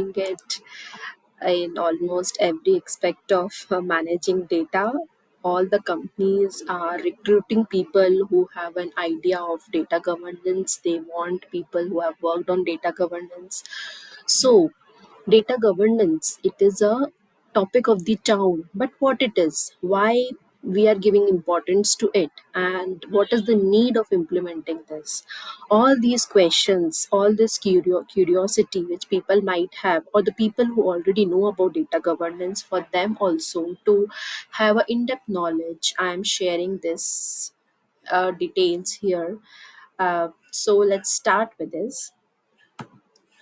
It in almost every aspect of managing data. All the companies are recruiting people who have an idea of data governance. They want people who have worked on data governance. So, data governance, it is a topic of the town, but what it is, why we are giving importance to it, and what is the need of implementing this, all these questions, all this curiosity which people might have, or the people who already know about data governance, for them also to have a in-depth knowledge, I am sharing this details here. So let's start with this.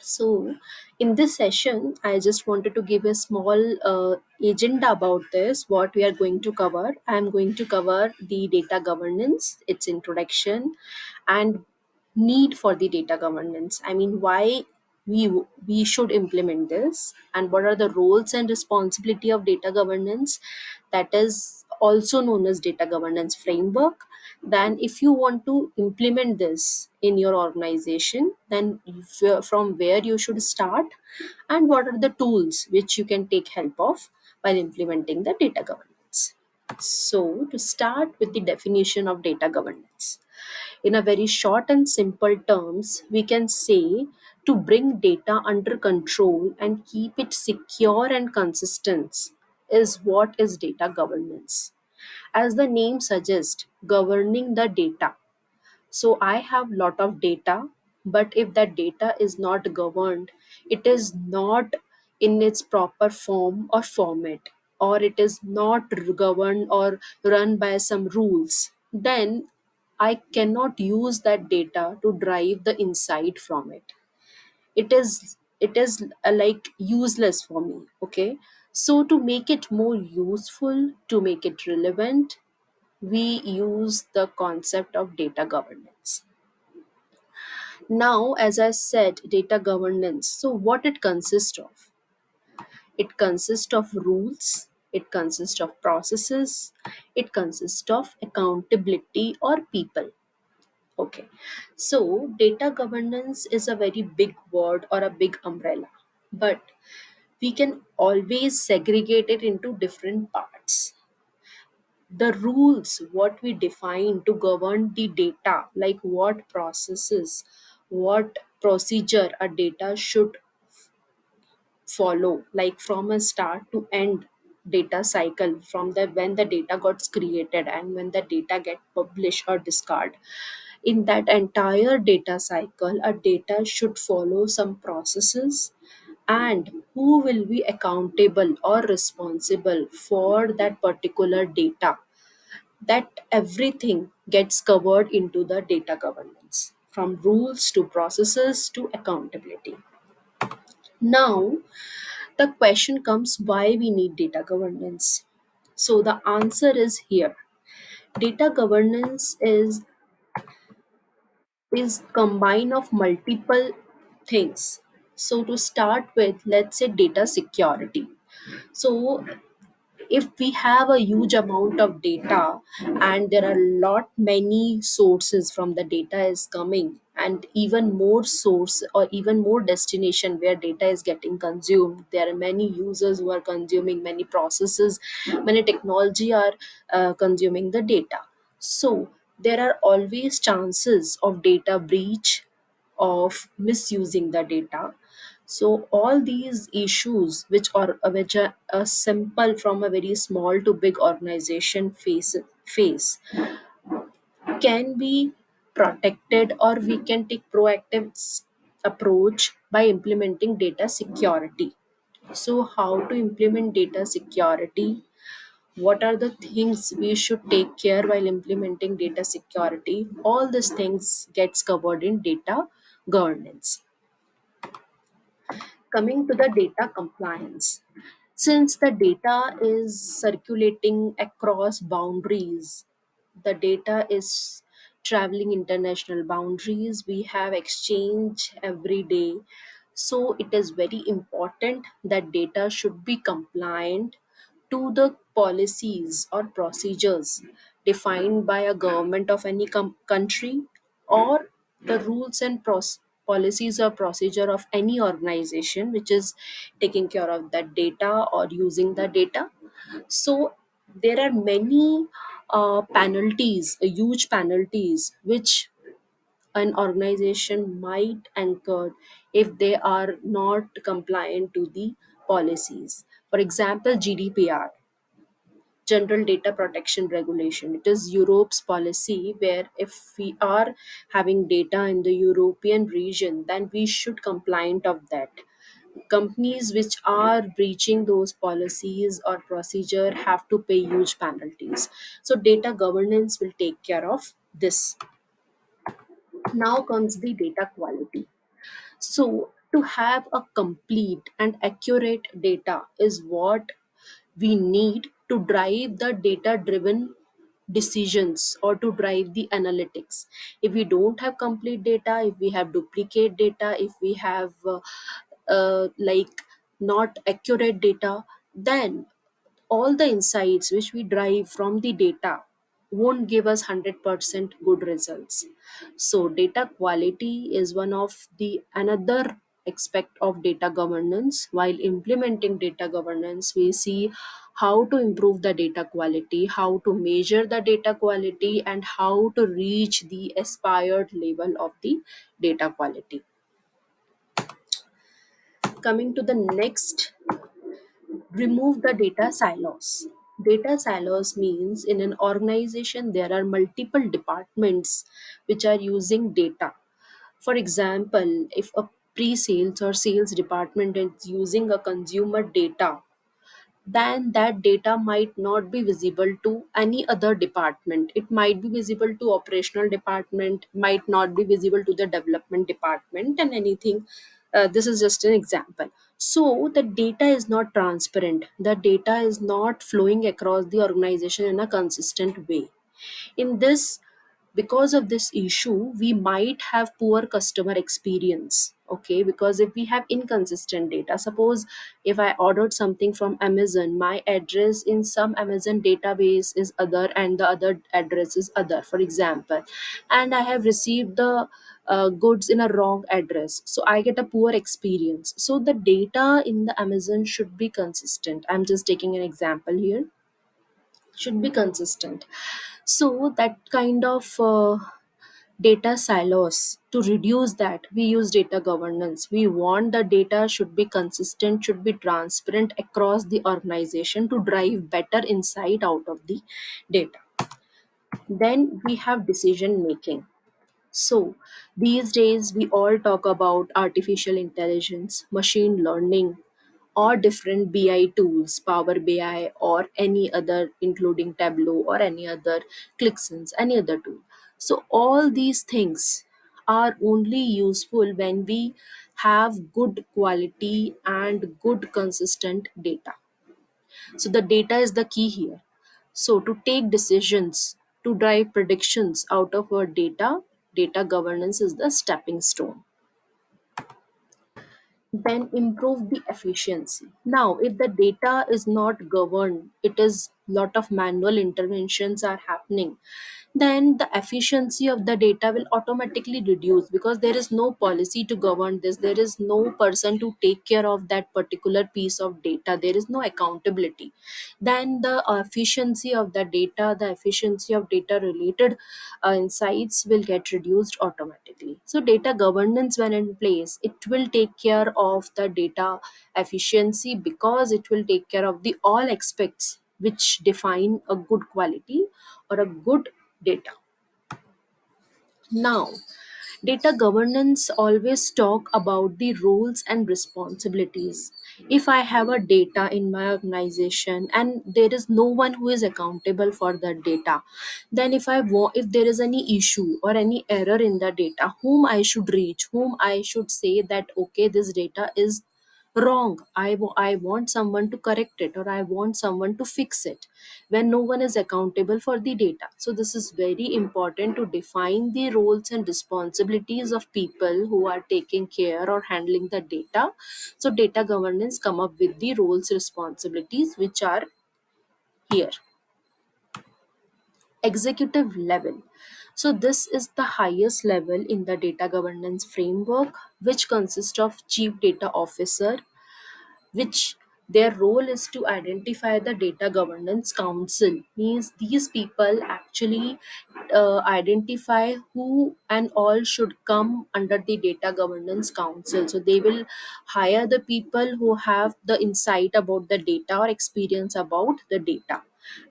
So, in this session, I just wanted to give a small agenda about this, what we are going to cover. I am going to cover the data governance, its introduction, and need for the data governance. I mean, why we should implement this, and what are the roles and responsibility of data governance, that is also known as data governance framework. Then if you want to implement this in your organization, then from where you should start, and what are the tools which you can take help of while implementing the data governance. So to start with the definition of data governance, in a very short and simple terms, we can say to bring data under control and keep it secure and consistent is what is data governance. As the name suggests, governing the data. So I have lot of data, but if that data is not governed, it is not in its proper form or format, or it is not governed or run by some rules, then I cannot use that data to drive the insight from it. It is like useless for me. Okay, so to make it more useful, to make it relevant, we use the concept of data governance. Now, as I said, data governance. So, what it consists of? It consists of rules, it consists of processes, it consists of accountability or people. Okay, so data governance is a very big word or a big umbrella, but we can always segregate it into different parts. The rules, what we define to govern the data, like what processes, what procedure a data should follow, like from a start to end data cycle, from the when the data got created and when the data get published or discard. In that entire data cycle, a data should follow some processes, and who will be accountable or responsible for that particular data, that everything gets covered into the data governance, from rules to processes to accountability. Now, the question comes, why we need data governance. So the answer is here. Data governance is combine of multiple things. So to start with, let's say data security. So if we have a huge amount of data and there are lot many sources from the data is coming, and even more source or even more destination where data is getting consumed, there are many users who are consuming, many processes, many technology are consuming the data. So there are always chances of data breach, of misusing the data. So all these issues, which are simple from a very small to big organization face, can be protected, or we can take proactive approach by implementing data security. So how to implement data security, what are the things we should take care while implementing data security, all these things gets covered in data governance. Coming to the data compliance, since the data is circulating across boundaries, the data is traveling international boundaries, we have exchange every day. So it is very important that data should be compliant to the policies or procedures defined by a government of any country, or the rules and policies or procedure of any organization which is taking care of that data or using the data. So there are many penalties, huge penalties, which an organization might incur if they are not compliant to the policies. For example, GDPR, General Data Protection Regulation. It is Europe's policy where if we are having data in the European region, then we should compliant of that. Companies which are breaching those policies or procedure have to pay huge penalties. So data governance will take care of this. Now comes the data quality. So, to have a complete and accurate data is what we need to drive the data driven decisions or to drive the analytics. If we don't have complete data, if we have duplicate data, if we have like not accurate data, then all the insights which we derive from the data won't give us 100% good results. So data quality is one of the another aspect of data governance. While implementing data governance, we see how to improve the data quality, how to measure the data quality, and how to reach the aspired level of the data quality. Coming to the next, remove the data silos. Data silos means in an organization there are multiple departments which are using data. For example, if a pre-sales or sales department is using a consumer data, then that data might not be visible to any other department. It might be visible to operational department, might not be visible to the development department, and anything. This is just an example. So the data is not transparent, the data is not flowing across the organization in a consistent way. In this, because of this issue, we might have poor customer experience. Okay, because if we have inconsistent data, suppose if I ordered something from Amazon, my address in some Amazon database is other and the other address is other, for example, and I have received the goods in a wrong address, so I get a poor experience. So the data in the Amazon should be consistent. I'm just taking an example here, should be consistent. So that kind of data silos, to reduce that, we use data governance. We want the data should be consistent, should be transparent across the organization to drive better insight out of the data. Then we have decision making. So these days we all talk about artificial intelligence, machine learning, or different BI tools, Power BI or any other, including Tableau or any other, ClickSense, any other tool. So all these things are only useful when we have good quality and good consistent data. So the data is the key here. So to take decisions, to drive predictions out of our data, data governance is the stepping stone. Then improve the efficiency. Now, if the data is not governed, it is lot of manual interventions are happening, then the efficiency of the data will automatically reduce because there is no policy to govern this, there is no person to take care of that particular piece of data, there is no accountability. Then the efficiency of the data, the efficiency of data related insights will get reduced automatically. So data governance, when in place, it will take care of the data efficiency because it will take care of the all aspects which define a good quality or a good data. Now, data governance always talk about the roles and responsibilities. If I have a data in my organization and there is no one who is accountable for that data, then if there is any issue or any error in the data, whom I should reach, whom I should say that okay, this data is wrong, I want someone to correct it or I want someone to fix it, when no one is accountable for the data. So this is very important to define the roles and responsibilities of people who are taking care or handling the data. So data governance come up with the roles responsibilities which are here. Executive level. So this is the highest level in the data governance framework, which consists of chief data officer, which their role is to identify the data governance council. Means these people actually identify who and all should come under the data governance council. So they will hire the people who have the insight about the data or experience about the data,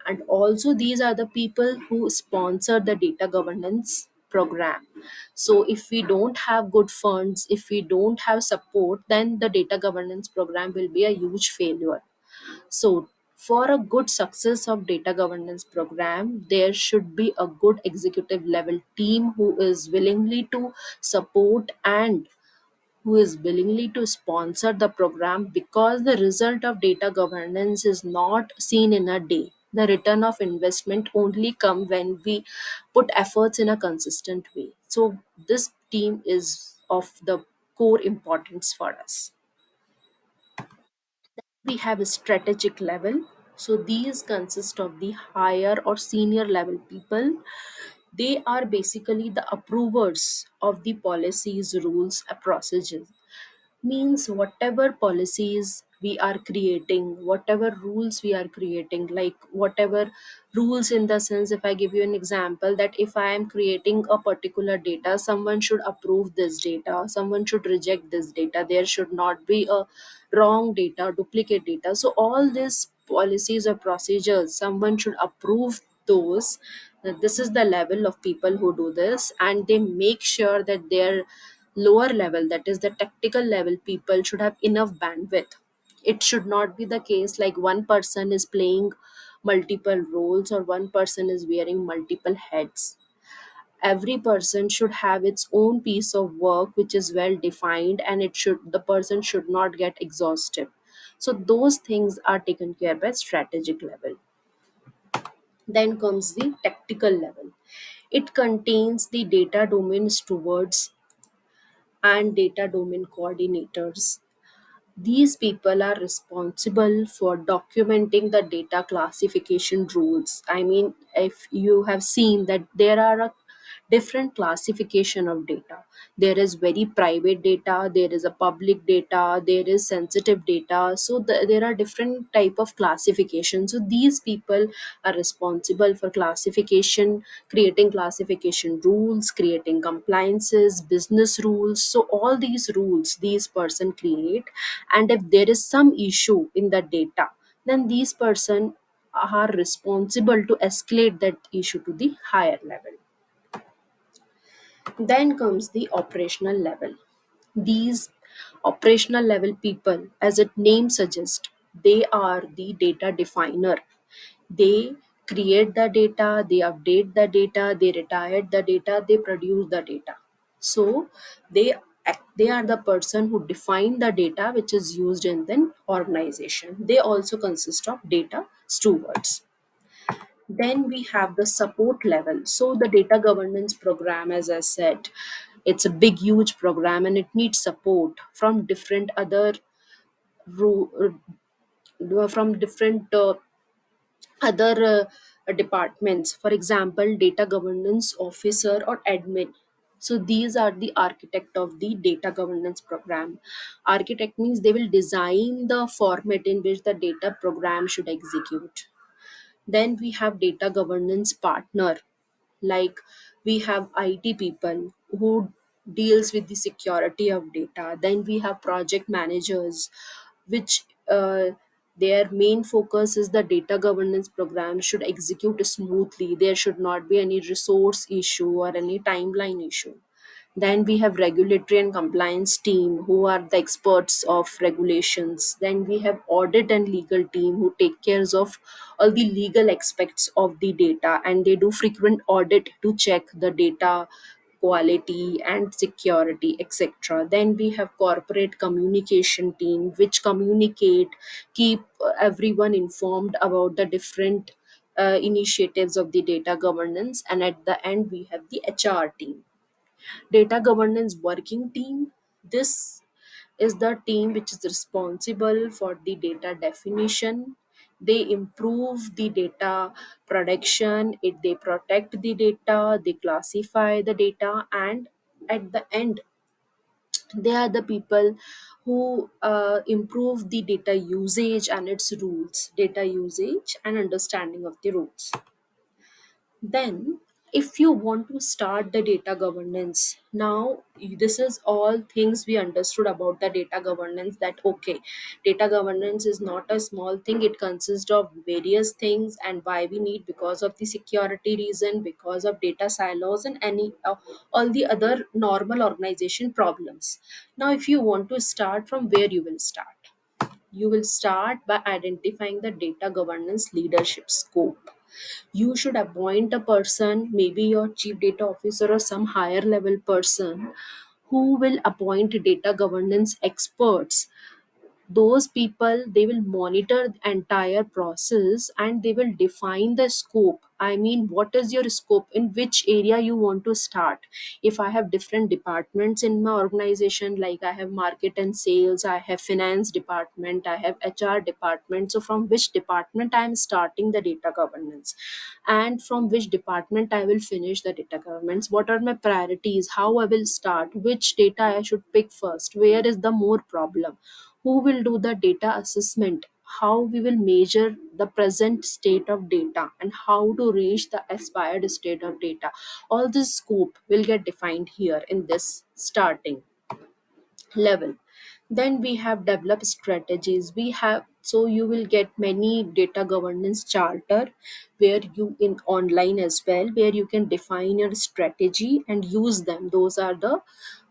and also these are the people who sponsor the data governance program. So if we don't have good funds, if we don't have support, then the data governance program will be a huge failure. So for a good success of data governance program, there should be a good executive level team who is willingly to support and who is willingly to sponsor the program, because the result of data governance is not seen in a day. The return of investment only come when we put efforts in a consistent way. So this team is of the core importance for us. We have a strategic level. So these consist of the higher or senior level people. They are basically the approvers of the policies, rules, and procedures. Means whatever policies we are creating, whatever rules we are creating, like whatever rules, in the sense, if I give you an example, that if I am creating a particular data, someone should approve this data, someone should reject this data, there should not be a wrong data, duplicate data. So all these policies or procedures, someone should approve those. This is the level of people who do this, and they make sure that their lower level, that is the tactical level people, should have enough bandwidth. It should not be the case like one person is playing multiple roles or one person is wearing multiple heads. Every person should have its own piece of work which is well defined, and it should, the person should not get exhausted. So those things are taken care by strategic level. Then comes the tactical level. It contains the data domain stewards and data domain coordinators. These people are responsible for documenting the data classification rules. I mean, if you have seen that there are a different classification of data. There is very private data, there is a public data, there is sensitive data. So there are different type of classification. So these people are responsible for classification, creating classification rules, creating compliances, business rules. So all these rules these person create, and if there is some issue in the data, then these person are responsible to escalate that issue to the higher level. Then comes the operational level. These operational level people, as its name suggests, they are the data definer. They create the data, they update the data, they retire the data, they produce the data. So they they are the person who define the data which is used in the organization. They also consist of data stewards. Then we have the support level. So the data governance program, as I said, it's a big huge program and it needs support from different other from different other departments. For example, data governance officer or admin. So these are the architect of the data governance program. Architect means they will design the format in which the data program should execute. Then we have data governance partner, like we have IT people who deals with the security of data. Then we have project managers, which their main focus is the data governance program should execute smoothly. There should not be any resource issue or any timeline issue. Then we have regulatory and compliance team who are the experts of regulations. Then we have audit and legal team who take cares of all the legal aspects of the data, and they do frequent audit to check the data quality and security, etc. Then we have corporate communication team which communicate, keep everyone informed about the different initiatives of the data governance. And at the end we have the HR team, data governance working team. This is the team which is responsible for the data definition, They improve the data production, they protect the data, they classify the data, and at the end, they are the people who improve the data usage and its rules, data usage and understanding of the rules. Then, if you want to start the data governance, now this is all things we understood about the data governance, that okay, data governance is not a small thing, it consists of various things, and why we need, because of the security reason, because of data silos, and any all the other normal organization problems. Now, if you want to start, from where you will start? You will start by identifying the data governance leadership scope. You should appoint a person, maybe your chief data officer or some higher level person, who will appoint data governance experts. Those people, they will monitor the entire process and they will define the scope. I mean, what is your scope, in which area you want to start? If I have different departments in my organization, like I have market and sales, I have finance department, I have HR department, so from which department I am starting the data governance, and from which department I will finish the data governance, what are my priorities, how I will start, which data I should pick first, where is the more problem, who will do the data assessment, how we will measure the present state of data, and how to reach the aspired state of data. All this scope will get defined here in this starting level. Then we have developed strategies. We have, so you will get many data governance charter, where you in online as well, where you can define your strategy and use them. Those are the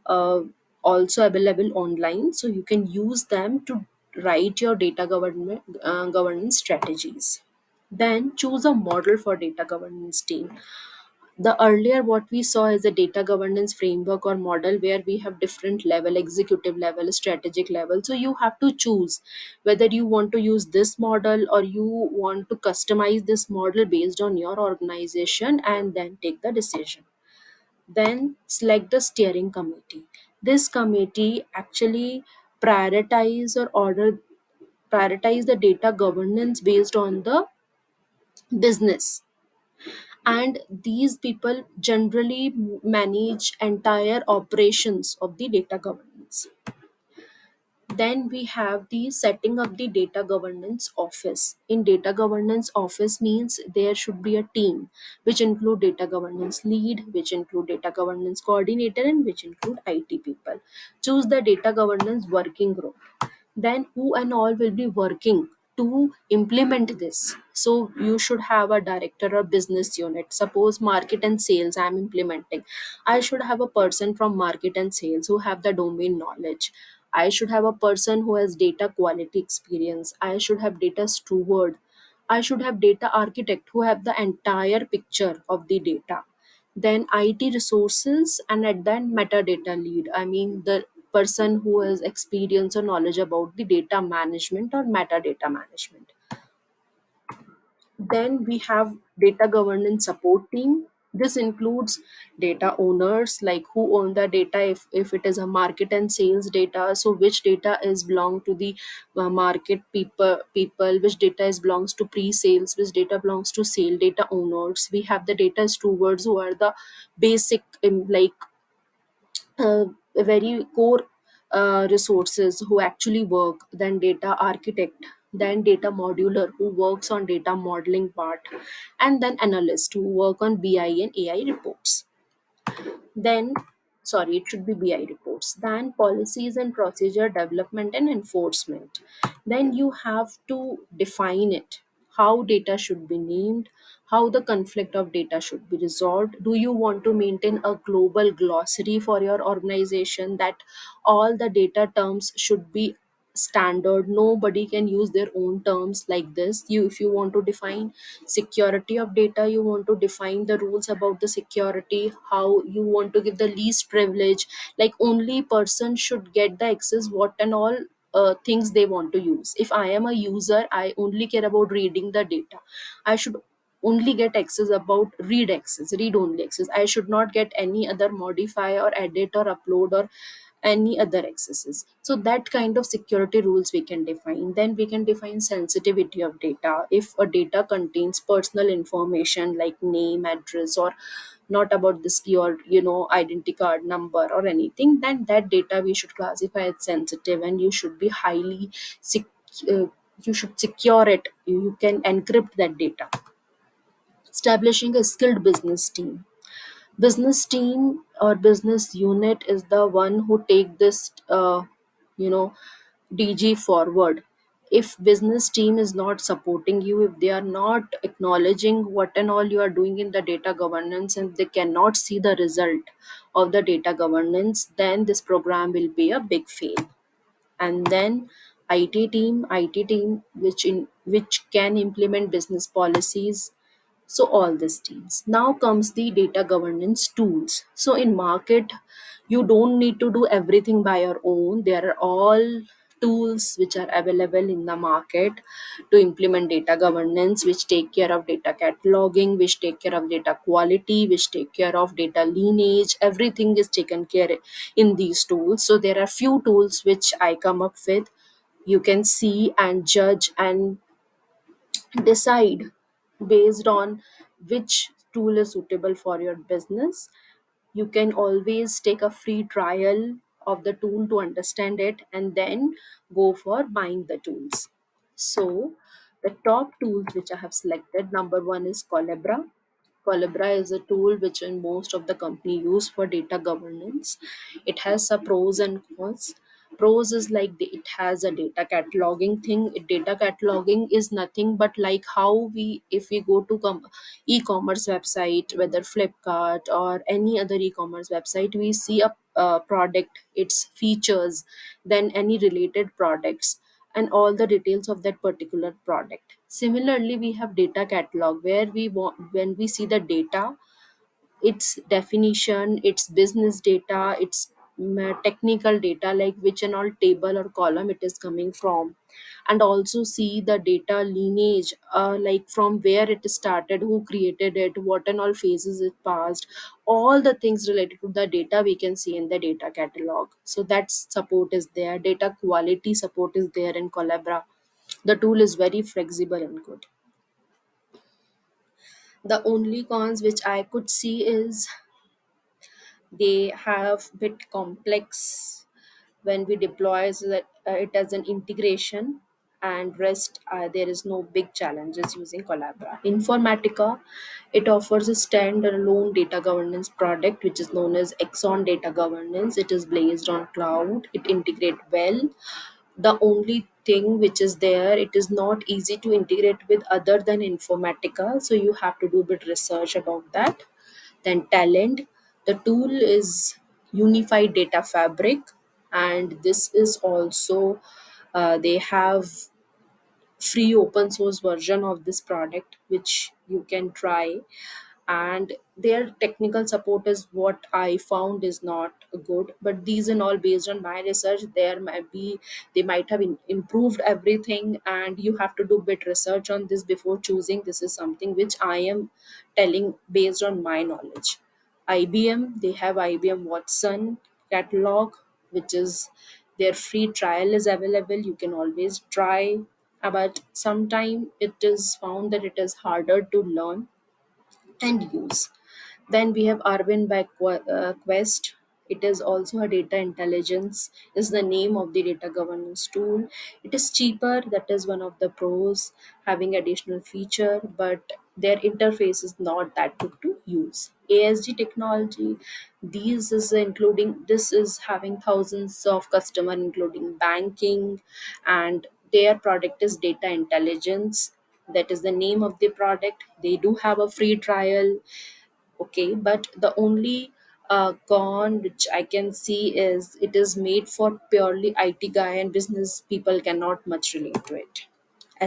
uh, also available online, so you can use them to write your data governance strategies. Then choose a model for data governance team. The earlier what we saw is a data governance framework or model, where we have different level, executive level, strategic level. So you have to choose whether you want to use this model or you want to customize this model based on your organization, and then take the decision. Then select the steering committee. This committee actually prioritize or order prioritize the data governance based on the business, and these people generally manage entire operations of the data governance. Then we have the setting up the data governance office. In data governance office means there should be a team, which include data governance lead, which include data governance coordinator, and which include IT people. Choose the data governance working group. Then who and all will be working to implement this? So you should have a director or business unit. Suppose market and sales I am implementing, I should have a person from market and sales who have the domain knowledge. I should have a person who has data quality experience. I should have data steward. I should have data architect who have the entire picture of the data. Then IT resources, and at then metadata lead. I mean, the person who has experience or knowledge about the data management or metadata management. Then we have data governance support team. This includes data owners, like who own the data, if it is a market and sales data, so which data is belong to the market people, which data is belongs to pre-sales, which data belongs to sale data owners. We have the data stewards, who are the basic like very core resources who actually work. Then data architect, then data modular who works on data modeling part, and then analyst who work on BI and AI reports. Then, sorry, it should be BI reports. Then policies and procedure development and enforcement. Then you have to define it, how data should be named, how the conflict of data should be resolved. Do you want to maintain a global glossary for your organization, that all the data terms should be standard, nobody can use their own terms like this? You, if you want to define security of data, you want to define the rules about the security, how you want to give the least privilege, like only person should get the access what and all things they want to use. If I am a user, I only care about reading the data, I should only get access about read only access. I should not get any other modify or edit or upload or any other accesses. So that kind of security rules we can define. Then we can define sensitivity of data. If a data contains personal information like name, address, or not about this your identity card number or anything, then that data we should classify as sensitive, and you should be highly uh, you should secure it. You can encrypt that data. Establishing a skilled business team or business unit is the one who take this you know DG forward. If business team is not supporting you, if they are not acknowledging what and all you are doing in the data governance, and they cannot see the result of the data governance, then this program will be a big fail. And then IT team which can implement business policies. So all these teams. Now comes the data governance tools. So in market, you don't need to do everything by your own. There are all tools which are available in the market to implement data governance, which take care of data cataloging, which take care of data quality, which take care of data lineage. Everything is taken care in these tools. So there are few tools which I come up with. You can see and judge and decide based on which tool is suitable for your business. You can always take a free trial of the tool to understand it, and then go for buying the tools. So the top tools which I have selected, number one is Collabra is a tool which in most of the company use for data governance. It has some pros and cons. Pros is like it has a data cataloging thing. Data cataloging is nothing but like how we, if we go to e-commerce website, whether Flipkart or any other e-commerce website, we see a product, its features, then any related products, and all the details of that particular product. Similarly, we have data catalog where we want, when we see the data, its definition, its business data, its technical data, like which and all table or column it is coming from, and also see the data lineage, like from where it started, who created it, what and all phases it passed. All the things related to the data we can see in the data catalog. So that support is there. Data quality support is there in Collabra. The tool is very flexible and good. The only cons which I could see is they have bit complex when we deploy, so that it as an integration, and rest there is no big challenges using Collabra. Informatica, it offers a standalone data governance product which is known as Exxon Data Governance. It is based on cloud, it integrate well. The only thing which is there, it is not easy to integrate with other than Informatica, so you have to do a bit research about that. Then Talent, the tool is Unified Data Fabric, and this is also they have free open source version of this product which you can try. And their technical support is what I found is not good, but these and all based on my research, there might be, they might have improved everything, and you have to do bit research on this before choosing. This is something which I am telling based on my knowledge. IBM, they have IBM Watson catalog, which is their free trial is available. You can always try, but sometime it is found that it is harder to learn and use. Then we have Arvin by Quest. It is also a data intelligence, is the name of the data governance tool. It is cheaper, that is one of the pros, having additional feature, but their interface is not that good to use. ASG technology, these is including, this is having thousands of customer including banking, and their product is data intelligence. That is the name of the product. They do have a free trial. Okay, but the only con which I can see is it is made for purely IT guy, and business people cannot much relate to it.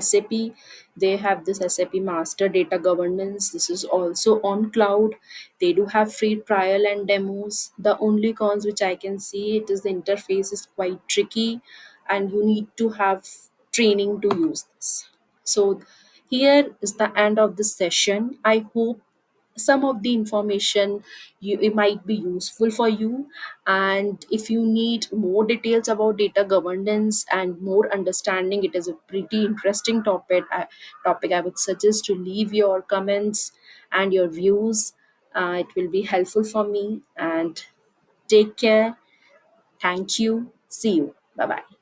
SAP, they have this SAP Master Data Governance. This is also on cloud. They do have free trial and demos. The only cons which I can see, it is the interface is quite tricky, and you need to have training to use this. So here is the end of this session. I hope some of the information it might be useful for you. And if you need more details about data governance and more understanding, it is a pretty interesting topic. I would suggest to leave your comments and your views. It will be helpful for me. And take care. Thank you. See you. Bye bye.